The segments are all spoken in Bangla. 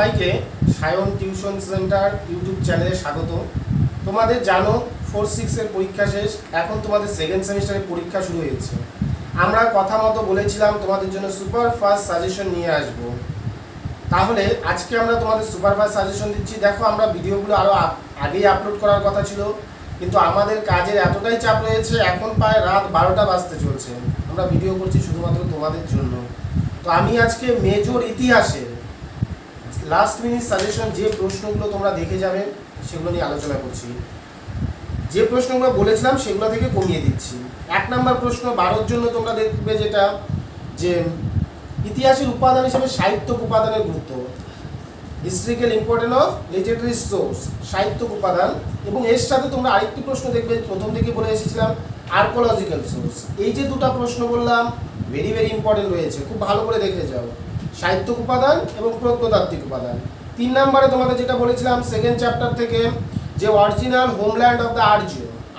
সবাইকে সায়ন টিউশন সেন্টার ইউটিউব চ্যানেলে স্বাগত। তোমাদের জানো 4-6 এর পরীক্ষা শেষ, এখন তোমাদের সেকেন্ড সেমিস্টারের পরীক্ষা শুরু হয়েছে। আমরা কথা মতো বলেছিলাম তোমাদের জন্য সুপার ফাস্ট সাজেশন নিয়ে আসব। তাহলে আজকে আমরা তোমাদের সুপার ফাস্ট সাজেশন দিচ্ছি। দেখো, আমরা ভিডিওগুলো আরও আগেই আপলোড করার কথা ছিল, কিন্তু আমাদের কাজের এতটাই চাপ রয়েছে, এখন প্রায় রাত 12টা বাজতে চলছে। আমরা ভিডিও করছি শুধুমাত্র তোমাদের জন্য। তো আমি আজকে মেজর ইতিহাসের লাস্ট মিনিট সাজেশন যে প্রশ্নগুলো তোমরা দেখে যাবে সেগুলো নিয়ে আলোচনা করছি। যে প্রশ্নগুলো বলেছিলাম সেগুলো থেকে কমিয়ে দিচ্ছি। 1 নম্বর প্রশ্ন 12র জন্য তোমরা দেখবে যেটা, যে ইতিহাসের উপাদান হিসেবে সাহিত্যক উপাদানের গুরুত্ব, historical importance of literary source, সাহিত্যক উপাদান। এবং এর সাথে তোমরা আরেকটি প্রশ্ন দেখবে, প্রথম থেকে বলে এসেছিলাম আর্কোলজিক্যাল সোর্স। এই যে দুটো প্রশ্ন বললাম ভেরি ভেরি ইম্পর্টেন্ট রয়েছে, খুব ভালো করে দেখে যাও। সাহিত্যক উপাদান এবং প্রত্নতাত্ত্বিক উপাদান। 3 নম্বরে তোমাদের যেটা বলেছিলাম সেকেন্ড চ্যাপ্টার থেকে, যে অরিজিনাল হোমল্যান্ড অফ দ্য আর্য,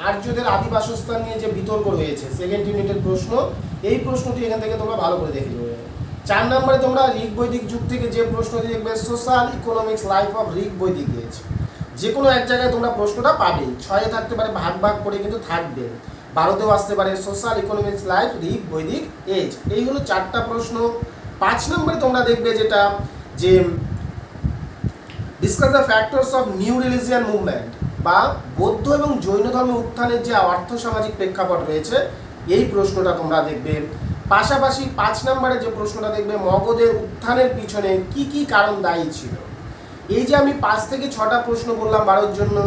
আর্যদের আদি বাসস্থান নিয়ে যে বিতর্ক রয়েছে, সেকেন্ড ইউনিটের প্রশ্ন। এই প্রশ্নটি এখান থেকে তোমরা ভালো করে দেখে যাবে। 4 নম্বরে তোমরা ঋগ বৈদিক যুগ থেকে যে প্রশ্নটি দেখবে, social economics life of Rig বৈদিক এজ। যে কোনো এক জায়গায় তোমরা প্রশ্নটা পাবে, 6-এ থাকতে পারে, ভাগ ভাগ করে কিন্তু থাকবে, 12তেও আসতে পারে। সোশ্যাল ইকোনমিক্স লাইফ ঋগ বৈদিক এজ, এই হলো 4টা প্রশ্ন। 5 নম্বরে তোমরা দেখবে যেটা, যে discuss the factors of new religion movement, বা বৌদ্ধ এবং জৈন ধর্মের উত্থানের যে আর্থসামাজিক প্রেক্ষাপট রয়েছে, এই প্রশ্নটা তোমরা দেখবে। পাশাপাশি 5 নম্বরে যে প্রশ্নটা দেখবে, মগধের উত্থানের পিছনে কি কি কারণ দায়ী ছিল। এই যে আমি 5 থেকে 6টা প্রশ্ন বললাম 12র জন্য,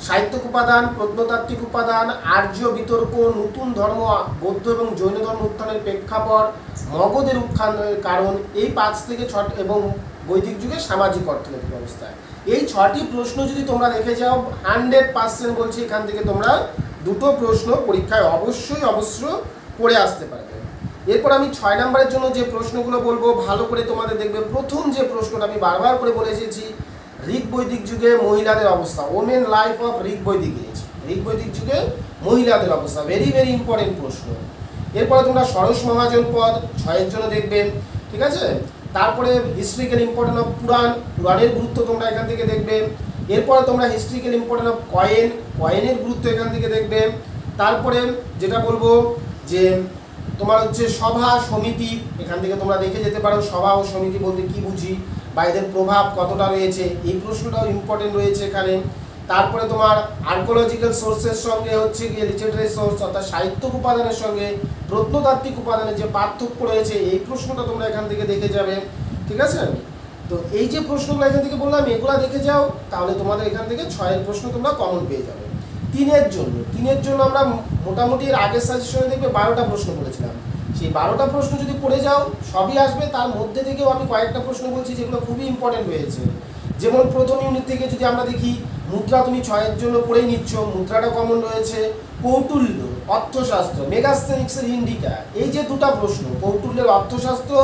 সাহিত্যক উপাদান, প্রত্নতাত্ত্বিক উপাদান, আর্য বিতর্ক, নতুন ধর্ম, বৌদ্ধ এবং জৈন ধর্ম উত্থানের প্রেক্ষাপট, মগধের উত্থানের কারণ, এই 5 থেকে 6 এবং বৈদিক যুগে সামাজিক অর্থনৈতিক অবস্থায়, এই 6টি প্রশ্ন যদি তোমরা দেখে যাও 100% বলছি, এখান থেকে তোমরা 2টো প্রশ্ন পরীক্ষায় অবশ্যই করে আসতে পারবে। এরপর আমি 6 নম্বরের জন্য যে প্রশ্নগুলো বলবো, ভালো করে তোমাদের দেখবে। প্রথম যে প্রশ্নটা আমি বারবার করে বলে এসেছি, ঋগ বৈদিক যুগে মহিলাদের অবস্থা, ওমেন লাইফ অফ ঋগ বৈদিক এজ, ঋগ বৈদিক যুগে মহিলাদের অবস্থা, ভেরি ভেরি ইম্পর্টেন্ট প্রশ্ন। এরপরে তোমরা ষোড়শ মহাজন পদ 6-এর জন্য দেখবে, ঠিক আছে। তারপরে হিস্ট্রিক্যাল ইম্পর্টেন্স অফ পুরাণের গুরুত্ব তোমরা এখান থেকে দেখবে। এরপরে তোমরা হিস্ট্রিক্যাল ইম্পর্টেন্স অফ কয়েনের গুরুত্ব এখান থেকে দেখবে। তারপরে যেটা বলবো, যে তোমার হচ্ছে সভা সমিতি, এখান থেকে তোমরা দেখে যেতে পারো সভা ও সমিতি বলতে কি বুঝি, বা এদের প্রভাব কতটা রয়েছে, এই প্রশ্নটাও ইম্পর্টেন্ট রয়েছে এখানে। তারপরে তোমার আর্কোলজিক্যাল সোর্সের সঙ্গে হচ্ছে গিয়ে লিটারেরি সোর্স অর্থাৎ সাহিত্যক উপাদানের সঙ্গে প্রত্নতাত্ত্বিক উপাদানের যে পার্থক্য রয়েছে, এই প্রশ্নটা তোমরা এখান থেকে দেখে যাবে, ঠিক আছে। তো এই যে প্রশ্নগুলো এখান থেকে বললাম, এগুলো দেখে যাও, তাহলে তোমাদের এখান থেকে 6-এর প্রশ্ন তোমরা কমন পেয়ে যাবে। 3-এর জন্য আমরা মোটামুটি এর আগের সাজেশনে দেখবে 12টা প্রশ্ন বলেছিলাম। সেই 12টা প্রশ্ন যদি পড়ে যাও সবই আসবে, তার মধ্যে থেকেও আমি কয়েকটা প্রশ্ন বলছি যেগুলো খুবই ইম্পর্টেন্ট রয়েছে। যেমন প্রথম ইউনিট থেকে যদি আমরা দেখি, মুদ্রা তুমি 6-এর জন্য পড়েই নিচ্ছ, মুদ্রাটা কমন রয়েছে। কৌটুল্য, অর্থশাস্ত্র, মেগাস্থেনিক্সের ইন্ডিকা, এই যে দুটো প্রশ্ন, কৌটুল্যের অর্থশাস্ত্র,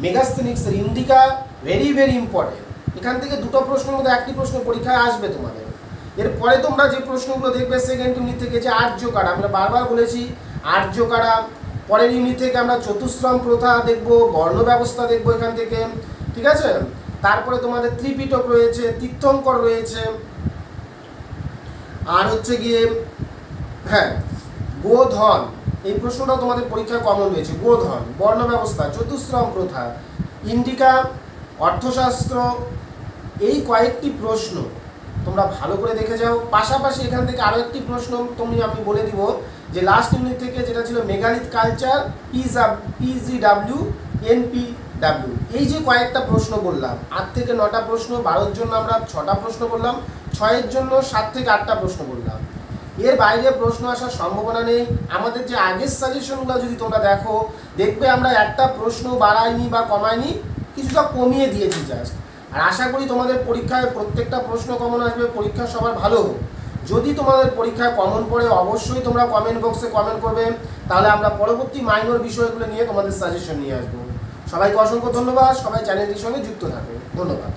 মেগাস্থেনিক্সের ইন্ডিকা, ভেরি ভেরি ইম্পর্টেন্ট। এখান থেকে দুটো প্রশ্নের মধ্যে একটি প্রশ্ন পরীক্ষায় আসবে তোমাদের। এরপরে তোমরা যে প্রশ্নগুলো দেখবে সেকেন্ড ইউনিট থেকে, যে আর্য কারা, আমরা বারবার বলেছি আর্য কারা। পরের ইউনিট থেকে আমরা চতুশ্রম প্রথা দেখব, বর্ণ ব্যবস্থা দেখব এখান থেকে, ঠিক আছে। তারপরে তোমাদের ত্রিপিটক রয়েছে, তীর্থঙ্কর রয়েছে, আর হচ্ছে গিয়ে গোধন, এই প্রশ্নটাও তোমাদের পরীক্ষায় কমন রয়েছে। গোধন, বর্ণ ব্যবস্থা, চতুশ্রম প্রথা, ইন্ডিকা, অর্থশাস্ত্র, এই কয়েকটি প্রশ্ন তোমরা ভালো করে দেখে যাও। পাশাপাশি এখান থেকে আরও একটি প্রশ্ন আমি বলে দিব, যে লাস্ট ইউনিট থেকে যেটা ছিল মেগালিথ কালচার, PGW, NPW, এই যে কয়েকটা প্রশ্ন বললাম, 8 থেকে 9টা প্রশ্ন, 12-র জন্য আমরা 6টা প্রশ্ন বললাম, 6-এর জন্য 7 থেকে 8টা প্রশ্ন বললাম। এর বাইরে প্রশ্ন আসার সম্ভাবনা নেই। আমাদের যে আগের সাজেশনগুলো যদি তোমরা দেখবে আমরা একটা প্রশ্ন বাড়াইনি বা কমাইনি, কিছুটা কমিয়ে দিয়েছি জাস্ট। আর আশা করি তোমাদের পরীক্ষায় প্রত্যেকটা প্রশ্ন কমন আসবে, পরীক্ষা সবার ভালো হোক। যদি তোমাদের পরীক্ষায় কমন পড়ে অবশ্যই তোমরা কমেন্ট বক্সে কমেন্ট করবে, তাহলে আমরা পরবর্তী মাইনর বিষয়গুলো নিয়ে তোমাদের সাজেশন নিয়ে আসবো। সবাইকে অসংখ্য ধন্যবাদ, সবাই চ্যানেলটির সঙ্গে যুক্ত থাকবে, ধন্যবাদ।